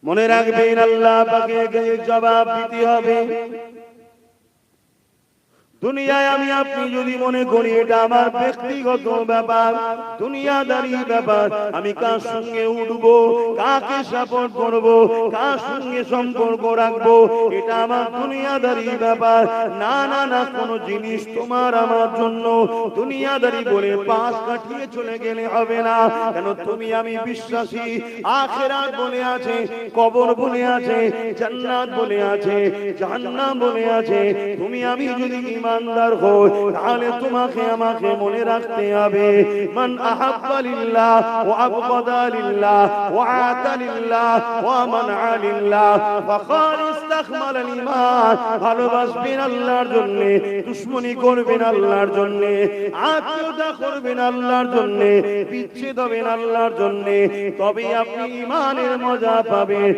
মনে রাখবেন আল্লাহ পাকের জবাব দিতে হবে। দুনিয়ায় আমি আপনি যদি মনে করি এটা আমার ব্যক্তিগত ব্যাপার, দুনিয়াদারি ব্যাপার, আমি কার সঙ্গে উঠবো, কাকে সাপোর্ট করব, কার সঙ্গে সম্পর্ক রাখবো, এটা আমার দুনিয়াদারি ব্যাপার। না না না, কোন জিনিস তোমার আমার জন্য দুনিয়াদারি বলে পাশ কাটিয়ে চলে গেলে হবে না। কেন তুমি আমি বিশ্বাসী, আখিরাত বলে আছে, কবর বলে আছে, জান্নাত বলে আছে, জাহান্নাম বলে আছে। তুমি আমি যদি ইমানদার হই তাহলে তোমাকে আমাকে মনে রাখতে হবে, মান আহাব্বা লিল্লাহ ওয়া আবগাদা লিল্লাহ ওয়া আতা লিল্লাহ ওয়া মানআ লিল্লাহ ফাকাদ ইস্তাকমাল আল ঈমান। ভালোবাসবেন আল্লাহর জন্য, দুশমনি করবেন আল্লাহর জন্য, আত্মীয়তা করবেন আল্লাহর জন্য, বিচ্ছেদ হবেন আল্লাহর জন্য, তবে আপনি ঈমানের মজা পাবেন,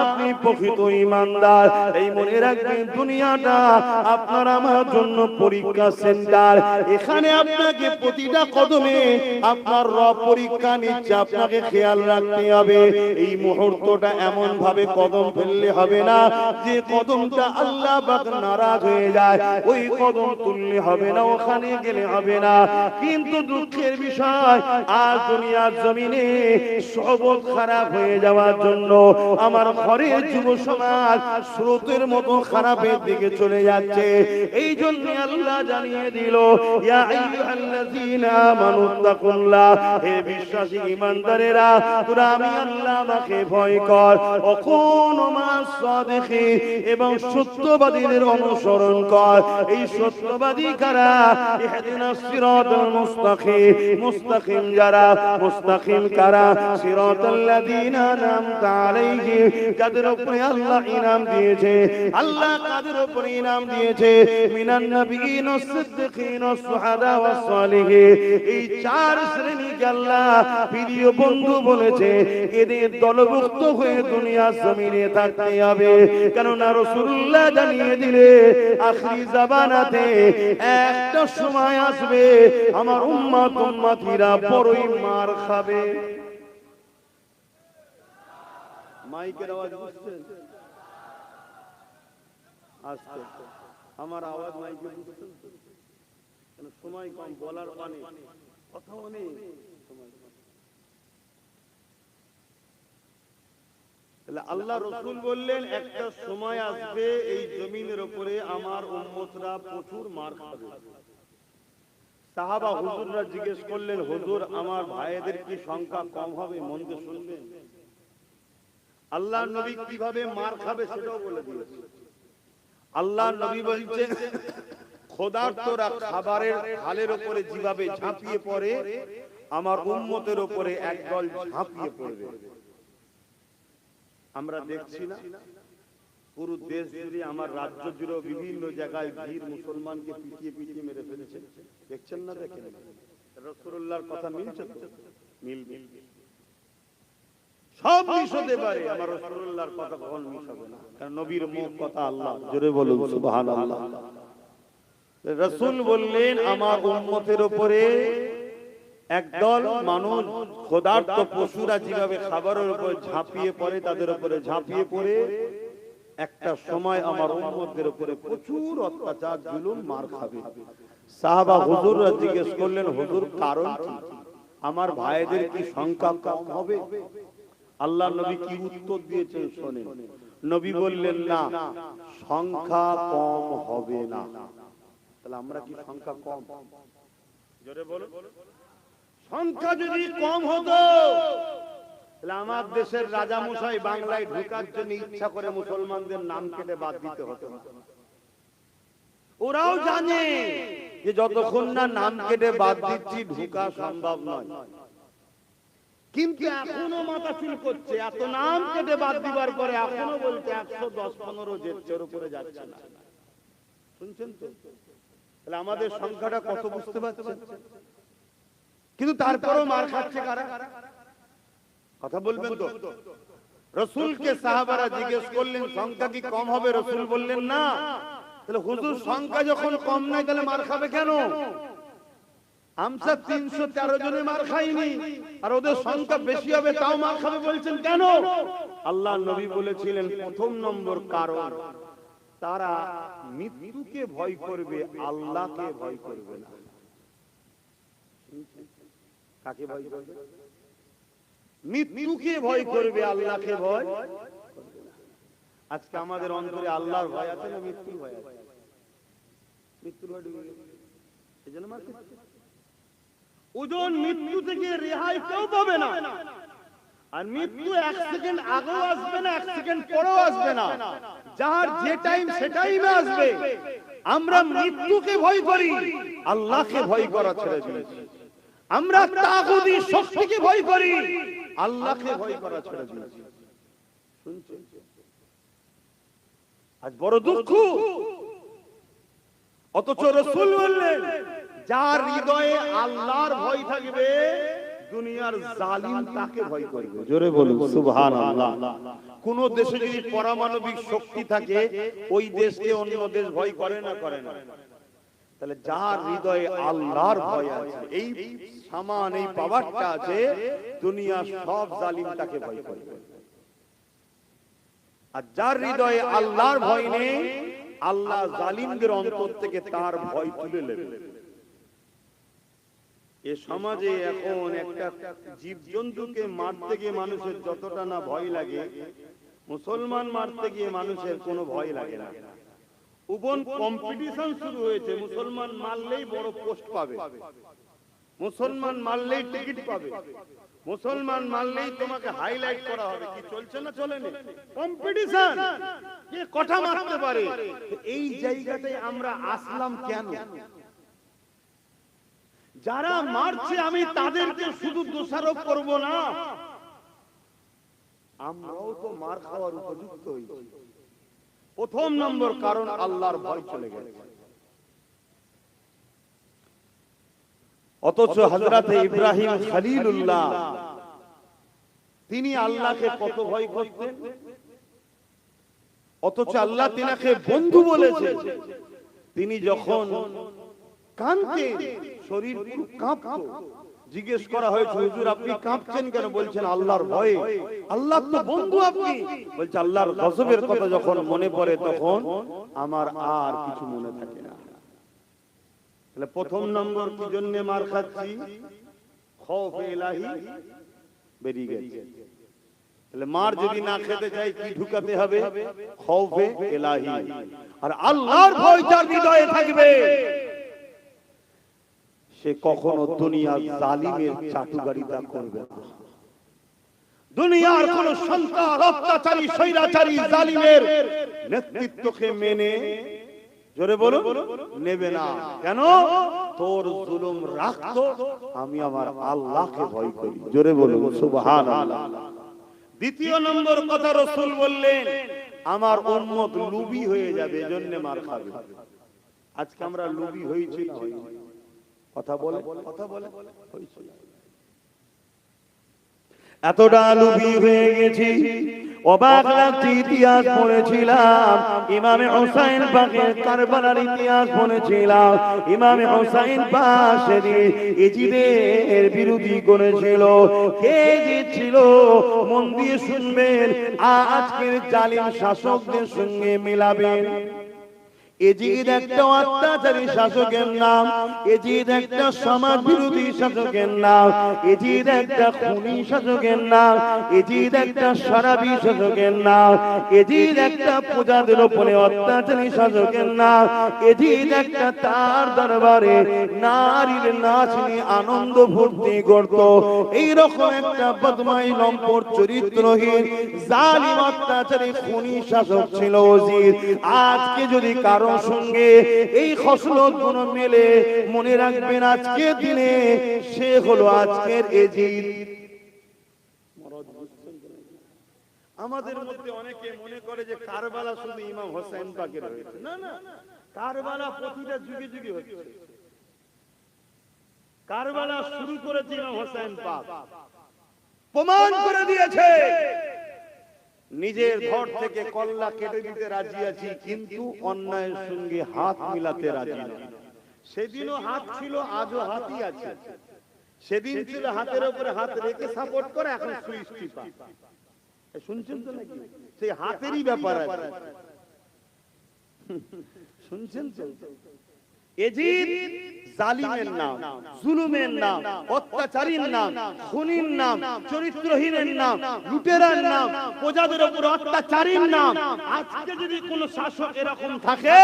আপনি প্রকৃত ঈমানদার। এই মনে রাখবেন, দুনিয়াটা আপনার আমার জন্য পরীক্ষা সেন্টার। এখানে আপনাকে প্রতিটা কদমে আপনার রব পরীক্ষা নিচ্ছে, আপনাকে খেয়াল রাখতে হবে। এই মুহূর্তটা এমন ভাবে কদম ফেললে হবে না যে কদমটা আল্লাহ পাক নারাজ হয়ে যায়, ওই কদম তুললে হবে না, ওখানে গেলে হবে না। কিন্তু দুঃখের বিষয়, আজ দুনিয়ার জমিনে সবল খারাপ হয়ে যাওয়ার জন্য আমার ঘরের যুব সমাজ স্রোতের মতো খারাপের দিকে চলে যাচ্ছে। এই জন্য আল্লাহ জানিয়ে দিল, ইয়া আইয়ুহাল্লাযীনা আমানুত্তাকুল্লাহ, হে বিশ্বাসী ঈমানদারেরা, তোরা আমি আল্লাহকে ভয় কর, ওয়াকুনু মা'আস সাদিকিন, এবং সত্যবাদীদের অনুসরণ কর। এই সত্যবাদী কারা? ইহদিনাস সিরাতাল মুস্তাকিম, মুস্তাকিম যারা, মুস্তাকিম কারা? সিরাতাল্লাযীনা আন'আমতা আলাইহিম, যাদের উপরে আল্লাহ ইনাম দিয়েছে। আল্লাহ কাদের উপরে ইনাম দিয়েছে? মিনান নাবিয়িন ওয়াস সিদ্দিকিন ওয়াস শুহাদা ওয়াস সালিহিন। এই চার শ্রেণীকে আল্লাহ প্রিয় বন্ধু বলেছে, এদের দলভুক্ত হয়ে দুনিয়ার জমিনে থাকতে হবে। কেননা রাসূলুল্লাহ জানিয়ে দিলে আখিরি জামানাতে একটা সময় আসবে আমার উম্মত উম্মতিরা বড়ই মার খাবে। মাইকের আওয়াজ বুঝছেন? আস্তে, আমার আওয়াজ মাইকে বুঝছেন? সময় কম, বলার পানি কথাও নেই। আল্লাহ রাসূল বললেন, একটা সময় আসবে এই জমিনের উপরে আমার উম্মতরা প্রচুর মার খাবে। সাহাবা হুজুররা জিজ্ঞেস করলেন, হুজুর আমার ভাইদের কি সংখ্যা কম হবে? মন দিয়ে শুনবেন, আল্লাহ নবী কিভাবে মার খাবে সেটাও বলে দিয়েছে। আল্লাহ নবী বলছেন, ক্ষুধার্তরা খাবারের হালের উপরে যেভাবে ঝাঁপিয়ে পড়ে, আমার উম্মতের উপরে একদল ঝাঁপিয়ে পড়বে। আমরা দেখছি না, পুরো দেশ জুড়ে, আমার রাজ্য জুড়ে বিভিন্ন জায়গায় ভিড় মুসলমানকে পিটিয়ে পিটিয়ে মেরে ফেলেছে। দেখছেন না? দেখেন, রাসূলুল্লাহর কথা মিলছে তো? মিলবে। সব মিশ হতে পারে, আমার রাসূলুল্লাহর কথা কখন মিশ হবে না? কারণ নবীর মুখ কথা আল্লাহ। জোরে বলুন সুবহানাল্লাহ। রাসূল বললেন, আমার উম্মতের উপরে একদল মানুষ, ক্ষুধার্ত পশুরা যেভাবে খাবারের উপর ঝাঁপিয়ে পড়ে, তাদের উপরে ঝাঁপিয়ে পড়ে একটা সময় আমার উম্মতের উপরে প্রচুর অত্যাচার, জুলুম, মার খাবে। সাহাবা হুজুররা জিজ্ঞেস করলেন, হুজুর কারণ কি? আমার ভাইদের কি সংখ্যা কম হবে? আল্লাহ নবী কি উত্তর দিয়েছেন শোনেন। নবী বললেন, না, সংখ্যা কম হবে না। তাহলে আমরা কি সংখ্যা কম? জোরে বলুন। সংখ্যা যদি কম হতো তাহলে আমার দেশের রাজা মশাই বাংলায় ঢোকার জন্য ইচ্ছা করে মুসলমানদের নাম কেটে বাদ দিতে হতো। ওরাও জানে যে যতক্ষণ না নাম কেটে বাদ দিচ্ছি ঢোকা সম্ভব নয়। কিন্তু এখনো মাথা চুল করছে, এত নাম কেটে বাদ দিবার পরে এখনো বলতে 110-15 জেটের উপরে যাচ্ছে না। শুনছেন তো? তাহলে আমাদের সংখ্যাটা কত বুঝতে পারছেন? কিন্তু তারপরও মার খাচ্ছে কারা? কথা বলবেন তো? রাসূলকে সাহাবারা জিজ্ঞেস করলেন, সংখ্যা কি কম হবে? রাসূল বললেন, না। তাহলে হুজুর সংখ্যা যখন কম নাই তাহলে মার খাবে কেন? আমরা 313 জনে মার খাইনি, আর ওদের সংখ্যা বেশি হবে তাও মার খাবে বলছেন কেন? আল্লাহ নবী বলেছিলেন প্রথম নম্বর কারণ তারা মৃত্যুকে ভয় করবে, আল্লাহকে ভয় করবে না। কাকে ভয় করবে? মৃত্যুকে ভয় করবে, আল্লাহকে ভয় করবে না। আজকে আমাদের অন্তরে আল্লাহর ভয় আছে না মৃত্যুর ভয় আছে? মৃত্যুর ভয় ডুবে গেছে, এজন্য মার খাচ্ছে। ওজন মৃত্যু থেকে রেহাই কেউ পাবে না, আর মৃত্যু 1 সেকেন্ড আগেও আসবে না, 1 সেকেন্ড পরেও আসবে না, যার যে টাইম সে টাইমে আসবে। আমরা মৃত্যুকে ভয় করি, আল্লাহকে ভয় করা ছেড়ে দিয়েছি। আমরা তাগুতি শক্তিকে ভয় করি, আল্লাহকে ভয় করা ছেড়ে দিয়েছি। শুনছেন? আজ বড় দুঃখ। অথচ রাসূল বললেন যার হৃদয়ে আল্লাহর ভয় থাকবে, দুনিয়ার জালিম তাকে ভয় করবে। জোরে বলুন সুবহানাল্লাহ। কোন দেশে যদি পারমাণবিক শক্তি থাকে, ওই দেশকে অন্য দেশ ভয় করে না? করে না। তাহলে যার হৃদয়ে আল্লাহর ভয় আছে, এই সামান এই পাওয়ারটা আছে, দুনিয়ার সব জালিম তাকে ভয় করবে। আর যার হৃদয়ে আল্লাহর ভয় নেই, আল্লাহ জালিমদের অন্তর থেকে তার ভয় তুলে নেবে। এ সমাজে এখন একটা জীবজন্তুকে মারতে গিয়ে মানুষের যতটা না ভয় লাগে, মুসলমান মারতে গিয়ে মানুষের কোনো ভয় লাগে না। উবন কম্পিটিশন শুরু হয়েছে, মুসলমান মারলেই বড় পোস্ট পাবে, মুসলমান মারলেই টিকিট পাবে, মুসলমান মারলেই তোমাকে হাইলাইট করা হবে। কি চলছে না চলেনি? কম্পিটিশন, কে কটা মারতে পারে। এই জায়গাটায় আমরা আসলাম কেন? যারা মারছে আমি তাদেরকে শুধু দোষারোপ করব না, আমরাও তো মার খাওয়ার উপযুক্ত হয়েছি। প্রথম নম্বর কারণ আল্লাহর ভয় চলে গেছে। অথচ হযরত ইব্রাহিম খলিলুল্লাহ তিনি আল্লাহকে কত ভয় করতেন, অথচ আল্লাহ তিনাকে বন্ধু বলেছে। তিনি যখন কাঁদতেন, শরীর পুরো কাঁপতো। জিজ্ঞেস করা হয়েছে, হুজুর আপনি কাঁপছেন কেন? বলছেন আল্লাহর ভয়ে। আল্লাহ তো বন্ধু আপনি। বলছে আল্লাহর গজবের কথা যখন মনে পড়ে তখন আমার আর কিছু মনে থাকে না। তাহলে প্রথম নম্বর কি জন্য মার খাচ্ছি? খৌফ ইলাহি বেরিয়ে গেছে। তাহলে মার যদি না খেতে চাই কি ঢুকাতে হবে? খৌফে ইলাহি। আর আল্লাহর ভয় যার হৃদয়ে থাকবে, সে কখনো দুনিয়ার জালিমের চাটুকারিতা করবে না। দুনিয়ার কোন সন্তান অত্যাচারী স্বৈরাচারী জালিমের নেতৃত্বকে মেনে, জোরে বলো, নেবে না। কেন? তোর জুলুম রাখতো, আমি আমার আল্লাহকে ভয় করি। জোরে বলুন সুবহানাল্লাহ। দ্বিতীয় নম্বর কথা রাসূল বললেন, আমার উম্মত লুবি হয়ে যাবে, এজন্য মার খাবে। আজকে আমরা লুবি হয়েছি না? কথা বলে এতটা লুবি হয়ে গেছি, অবাক লাগছে। ইতিহাস পড়েছিলাম, ইমামে হুসাইন পাকের কারবালার ইতিহাস পড়েছিলাম। ইমামে হুসাইন পাক সেদিন ইজিদের বিরোধী করেছিল। কে জিতছিল? মন দিয়ে শুনবেন, আজকের জালিম শাসকদের সঙ্গে মিলাবেন। এজিদ একটা অত্যাচারী শাসকের নাম, এজিদ একটা সমাজ বিরোধী শাসকের নাম, এজিদ একটা খুনি শাসকের নাম, এজিদ একটা শরাবী শাসকের নাম, এজিদ একটা প্রজাদের উপরে অত্যাচারী শাসকের নাম, এজিদ একটা তার দরবারে নারীর নাচ নিয়ে আনন্দ ফুর্তি করত। এইরকম একটা বদমাই লম্পট চরিত্রহীন জালিম অত্যাচারী খুনি শাসক ছিল এজিদ। আজকে যদি কারো সঙ্গে এই খসলত গুলো মেলে, মনে রাখবেন আজকের দিনে সে হলো আজকের এজিদ। আমাদের মধ্যে অনেকে মনে করে যে কারবালা শুধু ইমাম হোসেন পাকের হয়েছে। না না, কারবালা প্রতিটা যুগে যুগে হচ্ছে। কারবালা শুরু করেছে ইমাম হোসেন পাক, প্রমাণ করে দিয়েছে নিজের ধর থেকে কল্লা কেটে দিতে রাজি আছি, কিন্তু অন্যায়ের সঙ্গে হাত মিলাতে রাজি নয়। সেদিনও হাত ছিল, আজও হাতই আছে। সেদিন ছিল হাতের উপরে হাত রেখে সাপোর্ট করে, এখন সুইচ টিপা। শুনছেন তো নাকি? সেই হাতেরই ব্যাপার আছে। শুনছেন তো? এজিদ জালিমের নাম, জুলুমের নাম, অত্যাচারীর নাম, খুনির নাম, চরিত্রহীনের নাম, লুটেরার নাম, প্রজাদের উপর অত্যাচারীর নাম। আজকে যদি কোন শাসক এরকম থাকে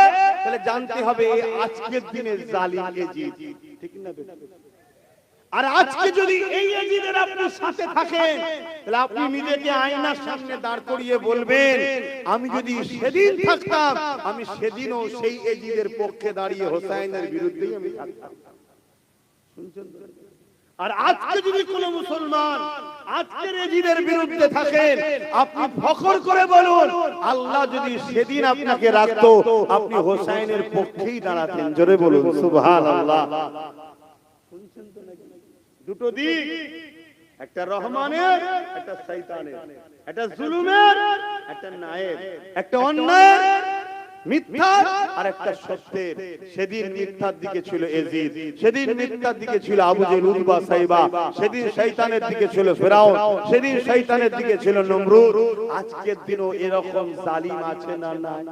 তাহলে জানতে হবে আজকের দিনের জালিম এজিদ। ঠিক না? আর আজকে যদি এই এজিদের আপনি সাথে থাকেন তাহলে আপনি নিজেকে আয়নার সামনে দাঁড় করিয়ে বলবেন, আমি যদি সেদিন থাকতাম আমি সেদিনও সেই এজিদের পক্ষে দাঁড়িয়ে হোসাইনের বিরুদ্ধেই আমি থাকতাম। শুনছেন? আর আজকে যদি কোন মুসলমান আজকের এজিদের বিরুদ্ধে থাকেন, আপনি ফখর করে বলুন, আল্লাহ যদি সেদিন আপনাকে রাখতো আপনি হোসাইনের পক্ষেই দাঁড়াতেন। জোরে বলুন সুবহানাল্লাহ। শুনছেন তো নাকি? দুটো দিক, একটা রহমানের, একটা শয়তানের, একটা জুলুমের, একটা ন্যায়ের, একটা অন্যায়ের, মিথ্যার আর একটা সত্যের। সেদিন মিথ্যার দিকে ছিল এজিদ, সেদিন মিথ্যার দিকে ছিল আবু জেহেল, উতবা, সাইবা, সেদিন শয়তানের দিকে ছিল ফিরাউন, সেদিন শয়তানের দিকে ছিল নমরুদ। আজকের দিনও এরকম জালিম আছে না নাই?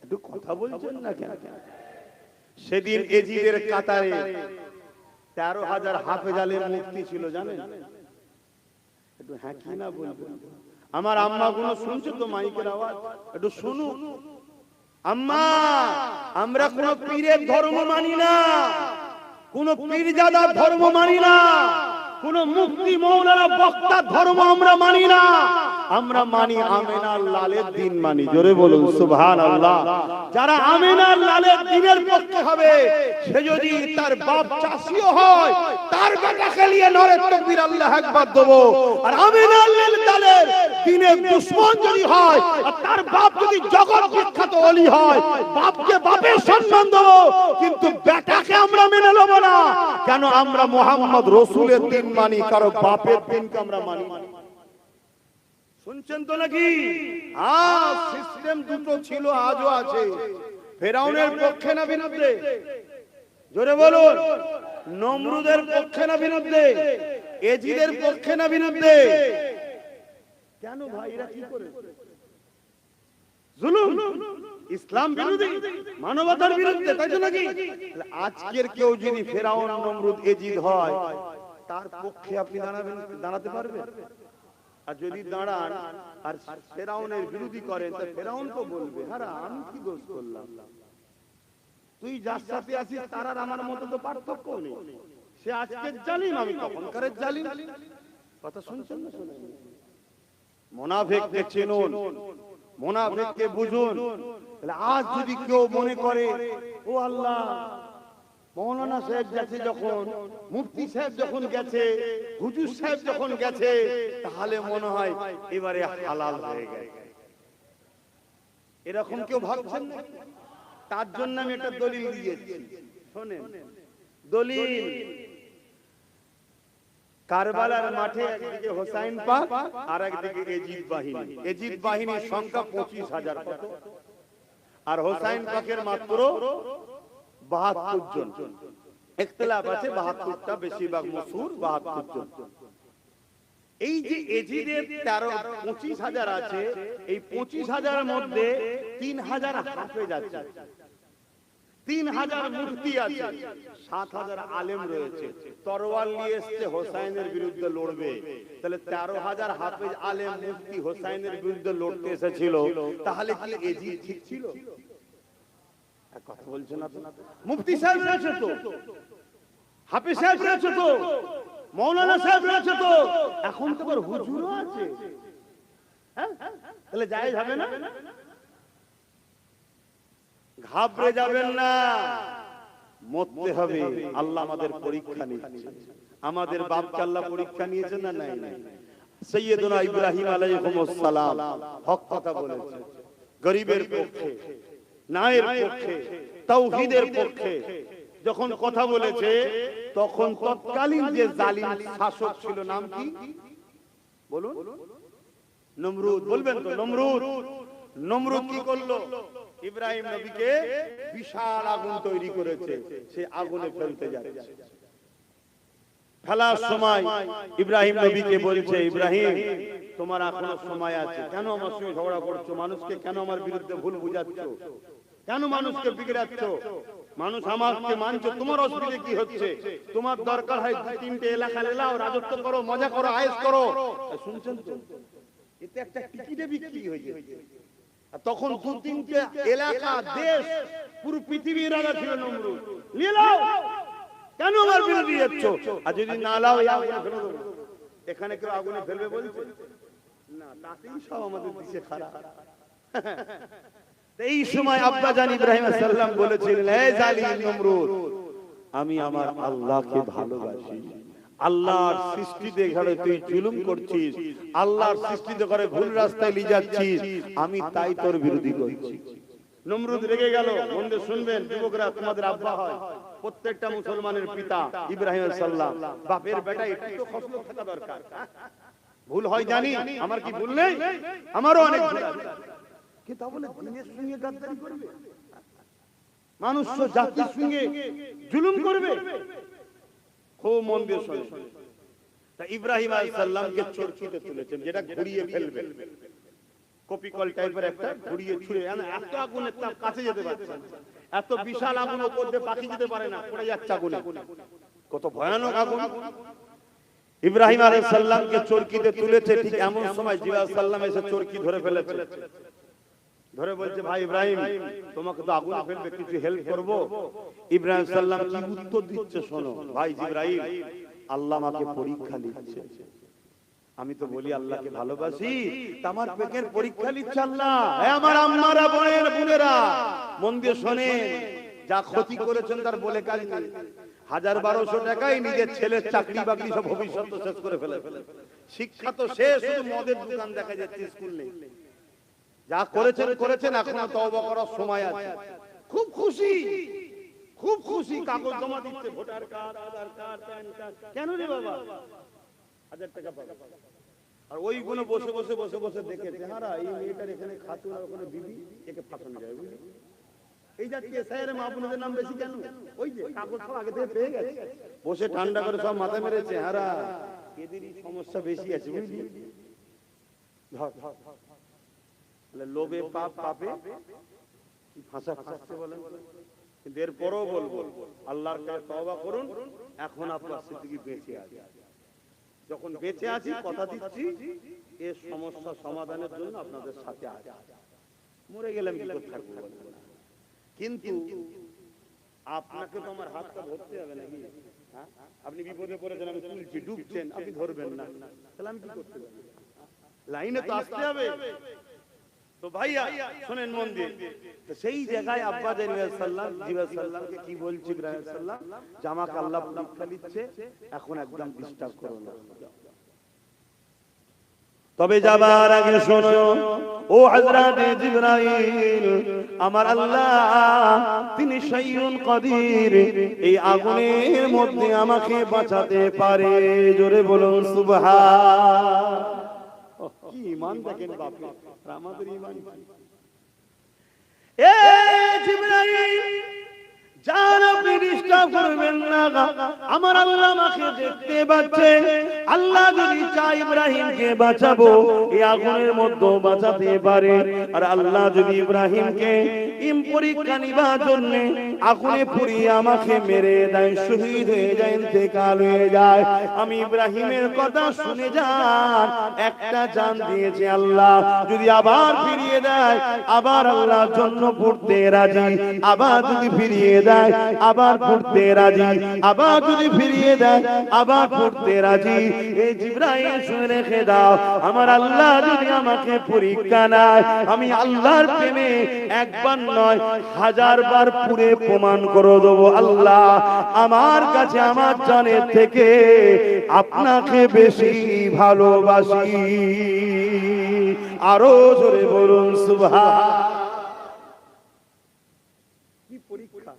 একটু কথা বলছেন না কেন? সেদিন এজিদের কাতারে 13,000 হাফেজ আলেম মুফতি ছিল, জানেন? একটু হ্যাঁ কি না বলবেন? আমার আম্মা গুলো শুনছো তো মাইকের আওয়াজ? একটু শুনুন। আম্মা, আমরা কোন পীরের ধর্ম মানি না, কোন পীরজাদার ধর্ম মানি না, কোন মুফতি মৌলানা বক্তার ধর্ম আমরা মানি না। আমরা মানি আমিনার লালের দিন মানি। জোরে বলুন সুবহানাল্লাহ। যারা আমিনার লালের দিনের পক্ষে হবে, সে যদি তার বাপ চাষিও হয়, তার বেটাকে নিয়ে নরে তাকবীর আল্লাহু আকবার দেব। আর আমিনার লালের দিনের দুশমন যদি হয়, আর তার বাপ যদি জগৎ বিখ্যাত ওলি হয়, বাপকে বাপের সম্মান দেব, কিন্তু বেটাকে আমরা মেনে নেব না। কেন? আমরা মুহাম্মদ রাসূলের দিন মানি, কারো বাপের দিনকে আমরা মানি না। শুনছেন তো নাকি? সিস্টেম দুটো ছিল, আজও আছে। ফেরাউনের পক্ষে না বিরুদ্ধে? জোরে বলুন। নমরুদের পক্ষে না বিরুদ্ধে? এজিদের পক্ষে না বিরুদ্ধে? কেন ভাই এরা কি করে? জুলুম, ইসলাম বিরোধী, মানবতার বিরুদ্ধে, তাই তো নাকি? আজকের কেউ যদি ফেরাউন, নমরুদ, এজিদ হয়, তার পক্ষে আপনি দাঁড়াতে পারবেন? আর যদি দাঁড়ান আর ফেরাউনের বিরোধী করেন, তা ফেরাউন তো বলবে, আরে আমি কি দোষ করলাম? তুই যার সাথে আছিস তার আর আমার মতো তো পার্থক্য নেই। সে আজকের জালিম, আমি তখনকারের জালিম। কথা শুনছেন না? শুনেন। মুনাফিককে চিনুন, মুনাফিককে বুঝুন। আজ যদি কেউ মনে করে, ও আল্লাহ, মৌলানা সাহেব গেছে যখন, মুফতি সাহেব যখন গেছে, হুজুর সাহেব যখন গেছে, তাহলে মনে হয় এবারে হালাল হয়ে গেছে, এরকম কেউ ভাবছেন না? তার জন্য আমি একটা দলিল দিয়েছি, শোনেন। দলিল: কারবালার মাঠে একদিকে হোসাইন পাক আর একদিকে এজিদ বাহিনী। এজিদ বাহিনীর সংখ্যা 25,000। কত? আর হোসাইন পাকের মাত্র 72 জন। ইখতিলাফ আছে, 72টা, বেশিরভাগ মশহুর 72 জন। এই যে এজিদের 25,000 আছে, এই 25,000 এর মধ্যে 3,000 হাফেজ আছে, 3,000 মুফতি আছে, 7,000 আলেম রয়েছে। তরোয়াল নিয়ে এসছে হোসাইনের বিরুদ্ধে লড়বে, তাহলে 13,000 হাফেজ আলেম মুফতি হোসাইনের বিরুদ্ধে লড়তে এসেছিল, তাহলে কি এজিদ ঠিক ছিল? কথা বলছেন আপনারা? মুফতি সাহেব রয়েছে তো, হাফেজ সাহেব রয়েছে তো, মৌলানা সাহেব রয়েছে তো, এখন তো হুজুরও আছে। তাহলে জায়েজ হবে না? ঘাবড়ে যাবেন না, মরতে হবে। আল্লাহ আমাদের পরীক্ষা নিচ্ছে। আমাদের বাপকে আল্লাহ পরীক্ষা নিয়েছে না? নাই। সাইয়্যিদুনা ইব্রাহিম আলাইহিস সালাম হক কথা বলেছে, গরিবের পক্ষে, ন্যায়ের পক্ষে, তাওহীদের পক্ষে যখন কথা বলেছে, তখন তৎকালীন যে জালিম শাসক ছিল, নাম কি বলুন? নমরুদ। বলবেন তো? নমরুদ। নমরুদ কি করলো? ইব্রাহিম নবীকে বিশাল আগুন তৈরি করেছে, সে আগুনে ফেলতে যাচ্ছে। ফেলার সময় ইব্রাহিম নবীকে বলছে, ইব্রাহিম তোমার এখনো সময় আছে, কেন আমার সঙ্গে ঝগড়া করছো? মানুষকে কেন আমার বিরুদ্ধে ভুল বুঝাচ্ছ? কেন মানুষকে বিগড়াচ্ছ? মানুষ আমাকে মানছে, তোমার অসুবিধা কি হচ্ছে? তোমার দরকার হয় 2-3টে এলাকা নেলাও, রাজত্ব করো, মজা করো, আয়েশ করো। শুনছেন তো, এতে একটা টিকিটে বিক্রি হয়ে গেছে। তখন 2-3টে এলাকা, দেশ, পুরো পৃথিবীর রাজা ছিল নমরুদ। নিয়ে নাও, কেন আমার বিরোধী যাচ্ছ? আর যদি না লাও আগুনে ফেলে দেবো। এখানে কেউ আগুনে ফেলবে বলছে না, তাতেই সব আমাদের দেশে খারাপ। এই সময় আব্বা জান ইব্রাহিম আলাইহিস সালাম বলেছিলেন, হে জালিম নমরুদ, আমি আমার আল্লাহকে ভালোবাসি। আল্লাহর সৃষ্টিতে ঘরে তুই জুলুম করছিস, আল্লাহর সৃষ্টিতে ঘরে ভুল রাস্তায় নিয়ে যাচ্ছিস, আমি তাই তোর বিরোধী করছি। নমরুদ রেগে গেল। মনে শুনবেন যুবকরা, তোমাদের আব্বা হয়, প্রত্যেকটা মুসলমানের পিতা ইব্রাহিম আলাইহিস সালাম, বাপের বেটা একটু তো খসলুক থাকা দরকার। ভুল হয় জানি, আমার কি ভুল নেই? আমারও অনেক ভুল আছে। কি তা বলে দিনের সঙ্গে গাদ্দারি করবে? মানুষ জাতির সঙ্গে জুলুম করবে? খুব মন দিয়ে শুনুন। তা ইব্রাহিম আলাইহিস সালামকে চরকিতে তুলেছেন, যেটা ঘুরিয়ে ফেলবে, কপিকল টাইপের একটা ঘুরিয়ে ছুঁড়ে, এত আগুনের তাপ, কাছে যেতে পারছে না। এত বিশাল আগুন, উপর দিয়ে পাখি যেতে পারে না, পড়ে যাচ্ছে আগুনে। কত ভয়ানক আগুন। ইব্রাহিম আলাইহিস সালামকে চরকিতে তুলেছে, ঠিক এমন সময় জিবরাইল সাল্লাম এসে চরকি ধরে ফেলেছে। ধরে বলছে, ভাই ইব্রাহিম, তোমাকে তো আগুনে ফেলবে, কিছু হেল্প করব? ইব্রাহিম সাল্লাম কি উত্তর দিচ্ছে শোনো। ভাই জিবরাইল, আল্লাহ আমাকে পরীক্ষা নিচ্ছে। আমি তো বলি আল্লাহকে ভালোবাসি, আমার পেটের পরীক্ষা নিচ্ছে আল্লাহ। আমার আম্মারা, বোনেরা, মন দিয়ে শোনেন, যা ক্ষতি করেছেন তার বলে কাজ নেই। 1000-1200 টাকায় নিজের ছেলের চাকরি বাকরি সব ভবিষ্যৎ শেষ করে ফেলে। শিক্ষা তো শেষ, শুধু মদের দোকান দেখা যাচ্ছে, স্কুল নেই। যা করেছেন করেছেন, এখনো তওবা করার সময় আছে। খুব খুশি, খুব খুশি। কাগজ জমা দিচ্ছে, ভোটার কার্ড, আধার কার্ড, প্যান কার্ড। কেন রে বাবা? 1000 টাকা পাবে। আর ওইগুলো বসে বসে বসে বসে দেখেছে, হারা এই মেয়েটার এখানে খাতুন আর ওখানে বিবি, একে ফাঁসানো যায়। বুঝলি, এই জাতীয় সাহেবের মা বোনদের নাম বেশি কেন? ওই যে কাগজ সব আগে থেকে পেয়ে গেছে, বসে ঠান্ডা করে সব মাথা মেরেছে। হারা এদেরই সমস্যা বেশি আছে, বুঝলি। লোভে পাপ, পাপে ফাঁসা ফাঁসতে বলেন। কিন্তু এরপরও বলবো, আল্লাহর কাছে তওবা করুন। এখন আপনার সিদ্দিকী বেঁচে আছে, যখন বেঁচে আছি কথা দিচ্ছি, এই সমস্যা সমাধানের জন্য আপনাদের সাথে আছে। মরে গেলাম কি করে থাকবো? কিন্তু আপনাকে তো আমার হাতটা ধরতে হবে নাকি? আপনি বিপদে পড়েছেন, আমি তুলছি, ডুবছেন, আপনি ধরবেন না, তাহলে আমি কি করতে পারি? লাইনে তো আসতে হবে। তো ভাইয়া শুনেন মন দিয়ে, তো সেই জায়গায় আব্বা জিবরাইল সাল্লামকে কি বলছে ইব্রাহিম সাল্লাম, জামাকে আল্লাহ পরীক্ষা নিচ্ছে, এখন একদম ডিস্টার্ব করো না। তবে যাবার আগে শোনো, ও হযরত জিবরাইল, আমার আল্লাহ তিনি শাইউন কাদির, এই আগুনের মধ্যে আমাকে বাঁচাতে পারে। জোরে বলুন সুবহান। কি ঈমান দেখেন বাপ, আমাদের ঈমান। এ জিবরাইল, জান আপনি ডিস্টার্ব করবেন না, আমার আল্লাহ আমাকে দেখতে পাচ্ছেন। আল্লাহ যদি চায় ইব্রাহিমকে বাঁচাবো, এই আগুনের মধ্যে বাঁচাতে পারে। আর আল্লাহ যদি ইব্রাহিমকে পরীক্ষা নিবার জন্য আগুনে পুড়িয়ে আমাকে মেরে দেয়, শহীদ হয়ে যায়, ইন্তেকাল হয়ে যায়, আমি ইব্রাহিমের কথা শুনে যান, একটা জান দিয়েছে আল্লাহ, যদি আবার ফিরিয়ে দেয়, আবার আল্লাহর জন্য পড়তে রাজি। আবার যদি ফিরিয়ে দেয়, আবার পড়তে রাজি। আবার যদি ফিরিয়ে দেয়, আবার পড়তে রাজি। এই জিবরাইল শুনে রেখে দাও, আমার আল্লাহ যদি আমাকে পরীক্ষা নেয়, আমি আল্লাহর প্রেমে একবার নয় 1000 বার পুরে প্রমাণ করে দেবো, আল্লাহ আমার কাছে আমার জানের থেকে আপনাকে বেশি ভালোবাসি। আরো জোরে বলুন সুবহান। কি পরীক্ষা!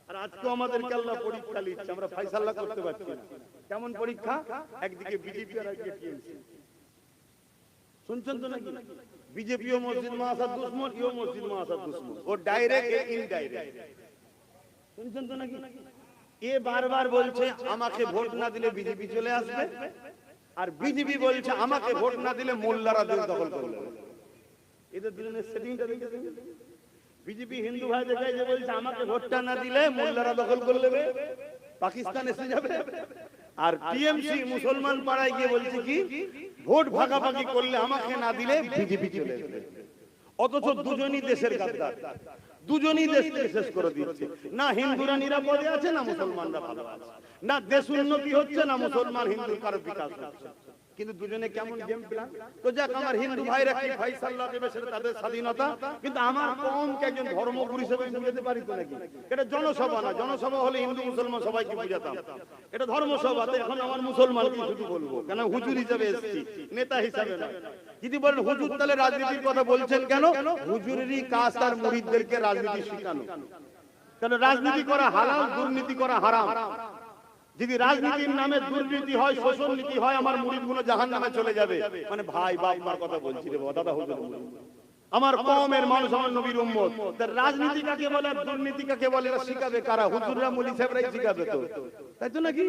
আর আজকে আমাদেরকে আল্লাহ পরীক্ষা নিচ্ছে, আমরা ফয়সালা করতে পারছি না। কেমন পরীক্ষা? একদিকে বিজেপি আর একদিকে টিএমসি। শুনছেন তো নাকি? বিজেপিও মসজিদ মাদ্রাসার দুশ্মন, ইও মসজিদ মাদ্রাসার দুশ্মন, ও ডাইরেক্ট এ ইনডাইরেক্ট। শুনছেন তো নাকি? এ বারবার বলছে আমাকে ভোট না দিলে বিজেপি চলে আসবে, আর বিজেপি বলছে আমাকে ভোট না দিলে মোল্লারা দেশ দখল করবে। এদের দুজনের সেটিংটা দেখেছেন? বিজেপি হিন্দু ভাই দেখায় যে বলছে আমাকে ভোটটা না দিলে মোল্লারা দখল করে নেবে, পাকিস্তান এসে যাবে। আর টিএমসি মুসলমান পাড়ায় গিয়ে বলছে কি ভোট ভাগাভাগি করলে আমাকে না দিলে বিজেপি চলে আসবে। অথচ দুজনই দেশের গাদ্দার, দুজনই দেশকে শেষ করে দিচ্ছে। না হিন্দুরা নিরাপদে আছে, না মুসলমানরা ভালো আছে, না দেশ উন্নতি হচ্ছে, না মুসলমান হিন্দুর কারো বিকাশ হচ্ছে। কিন্তু দুজনে কেমন গেম প্ল্যান। তো যাক, আমার হিন্দু ভাইরা কি ফয়সালা দেবে সেটা তাদের স্বাধীনতা, কিন্তু আমার কমকে একজন ধর্মগুরু হিসেবে বুঝাতে পারি তো নাকি? এটা জনসভা না, জনসভা হলে হিন্দু মুসলমান সবাইকে বুঝাতাম, এটা ধর্মসভাতে এখন আমার মুসলমানকে শুধু বলবো, কেন হুজুর হিসেবে এসেছি, নেতা হিসেবে না। যদি বলেন হুজুর তাহলে রাজনীতির কথা বলছেন কেন? হুজুরেরই কাজ তার মুরিদদেরকে রাজনীতি শেখানো। কেন রাজনীতি করা হালাল, দুর্নীতি করা হারাম। যদি রাজনীতির নামে দুর্নীতি হয়, শোষণ নীতি হয়, আমার মুরিদগুলো জাহান্নামে চলে যাবে। মানে ভাই বাপ মার কথা বলছি রে বাবা, দাদা হুজুর আমার কওমের মানুষ, আমার নবীর উম্মত। তার রাজনীতি কাকে বলে আর দুর্নীতি কাকে বলে এটা শিখাবে কারা? হুজুররা মুলি সাহেবরাই শিখাবে তো, তাই তো নাকি?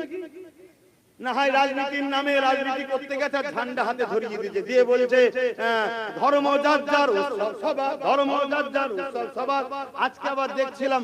না হয় রাজনীতির নামে রাজনীতি করতে গেছে ঝান্ডা হাতে ধরিয়ে দিয়েছে, দিয়ে বলছে ধর্ম যার যার উৎসব সভা, ধর্ম যার যার উৎসব সভা। আজকে আবার দেখছিলাম